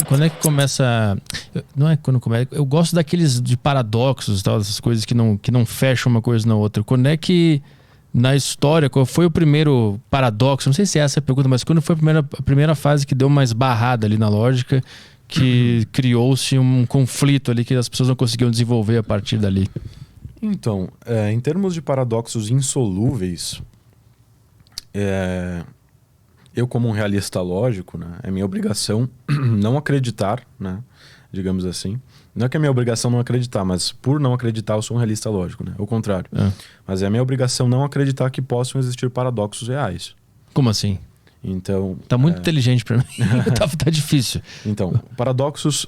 Quando é que começa... Não é quando começa... Eu gosto daqueles de paradoxos e tal, essas coisas que não fecham uma coisa na outra. Quando é que, na história, qual foi o primeiro paradoxo? Não sei se é essa a pergunta, mas quando foi a primeira fase que deu uma esbarrada ali na lógica, que criou-se um conflito ali que as pessoas não conseguiam desenvolver a partir dali? Então, em termos de paradoxos insolúveis, eu como um realista lógico, né, é minha obrigação não acreditar, né, digamos assim. Não é que é minha obrigação não acreditar, mas por não acreditar eu sou um realista lógico, né? Ao contrário. Mas é minha obrigação não acreditar que possam existir paradoxos reais. Como assim? Então... Tá muito inteligente pra mim. tá difícil. Então, paradoxos...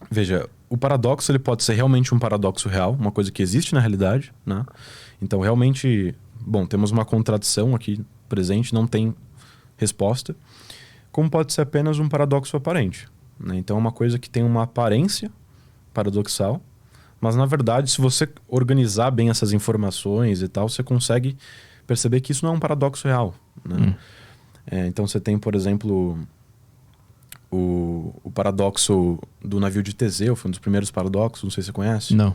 Veja, o paradoxo ele pode ser realmente um paradoxo real, uma coisa que existe na realidade, né? Então, realmente, bom, temos uma contradição aqui presente, não tem resposta. Como pode ser apenas um paradoxo aparente, né? Então, é uma coisa que tem uma aparência paradoxal, mas, na verdade, se você organizar bem essas informações e tal, você consegue perceber que isso não é um paradoxo real, né? Então, você tem, por exemplo... O paradoxo do navio de Teseu, foi um dos primeiros paradoxos, não sei se você conhece. Não.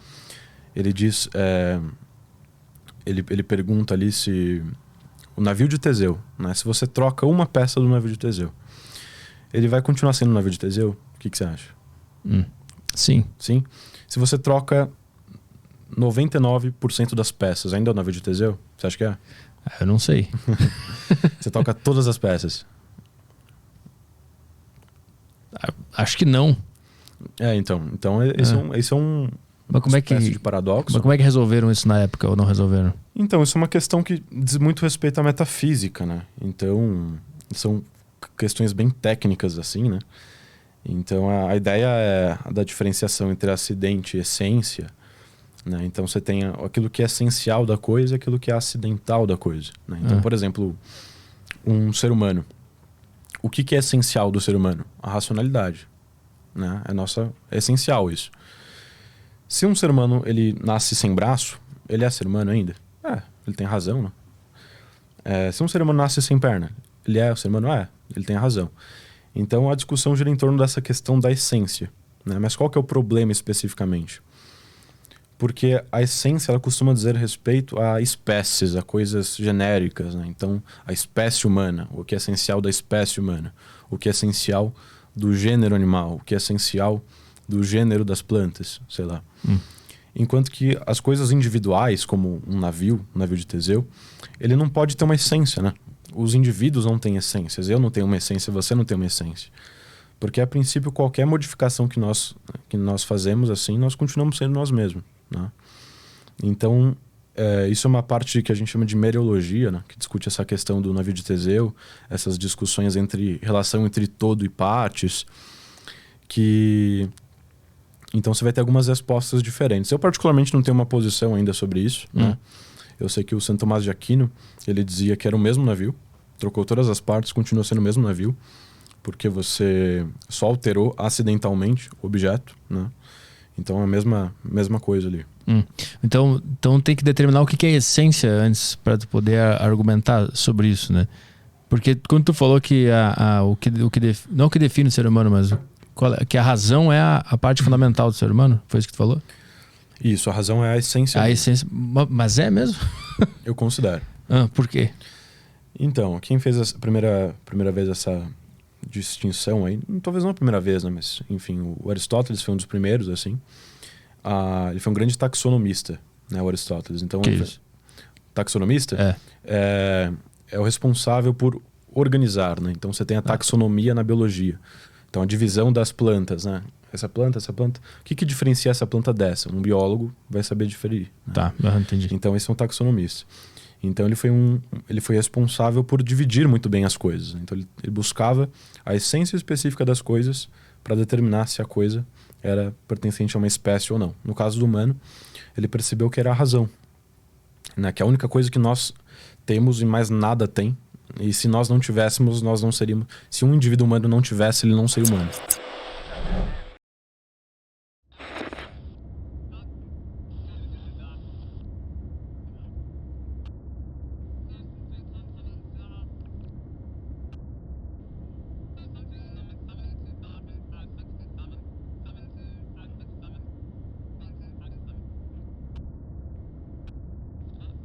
Ele diz... Ele pergunta ali se... O navio de Teseu, né? Se você troca uma peça do navio de Teseu, ele vai continuar sendo o navio de Teseu? O que você acha? Sim. Sim? Se você troca 99% das peças, ainda é o navio de Teseu? Você acha que é? Eu não sei. Você troca todas as peças? Acho que não. Então esse é um mas como espécie de paradoxo. Mas como é que resolveram isso na época ou não resolveram? Então, isso é uma questão que diz muito respeito à metafísica, né? Então, são questões bem técnicas, assim, né? Então, a ideia é a da diferenciação entre acidente e essência, né? Então, você tem aquilo que é essencial da coisa e aquilo que é acidental da coisa, né? Então, por exemplo, um ser humano. O que é essencial do ser humano? A racionalidade, né? É essencial isso. Se um ser humano ele nasce sem braço, ele é ser humano ainda? Ele tem razão, né? Se um ser humano nasce sem perna, ele é ser humano? Ele tem a razão. Então a discussão gira em torno dessa questão da essência, né? Mas qual que é o problema especificamente? Porque a essência ela costuma dizer respeito a espécies, a coisas genéricas, né? Então, a espécie humana, o que é essencial da espécie humana, o que é essencial do gênero animal, o que é essencial do gênero das plantas, sei lá. Enquanto que as coisas individuais, como um navio de Teseu, ele não pode ter uma essência, né? Os indivíduos não têm essências, eu não tenho uma essência, você não tem uma essência. Porque, a princípio, qualquer modificação que nós fazemos assim, nós continuamos sendo nós mesmos, né? Então, isso é uma parte que a gente chama de meriologia, né? Que discute essa questão do navio de Teseu, essas discussões relação entre todo e partes, que... Então você vai ter algumas respostas diferentes. Eu particularmente não tenho uma posição ainda sobre isso, né? Eu sei que o Santo Tomás de Aquino, ele dizia que era o mesmo navio, trocou todas as partes, continua sendo o mesmo navio, porque você só alterou acidentalmente o objeto, né? Então é a mesma coisa ali. Então tem que determinar o que é essência antes para tu poder argumentar sobre isso, né? Porque quando tu falou que não o que define o ser humano, mas que a razão é a parte fundamental do ser humano, foi isso que tu falou? Isso, a razão é a essência. A essência, mas é mesmo? Eu considero. Por quê? Então, quem fez a primeira vez essa distinção aí, talvez não a primeira vez, né? Mas, enfim, o Aristóteles foi um dos primeiros, assim. Ele foi um grande taxonomista, né? O Aristóteles. Então, que isso? Taxonomista é o responsável por organizar, né? Então, você tem a taxonomia na biologia. Então, a divisão das plantas, né? Essa planta. O que diferencia essa planta dessa? Um biólogo vai saber diferir, né? Tá, entendi. Então, esse é um taxonomista. Então, ele foi responsável por dividir muito bem as coisas. Então, ele buscava a essência específica das coisas para determinar se a coisa era pertencente a uma espécie ou não. No caso do humano, ele percebeu que era a razão, né? Que é a única coisa que nós temos e mais nada tem. E se nós não tivéssemos, nós não seríamos... Se um indivíduo humano não tivesse, ele não seria humano.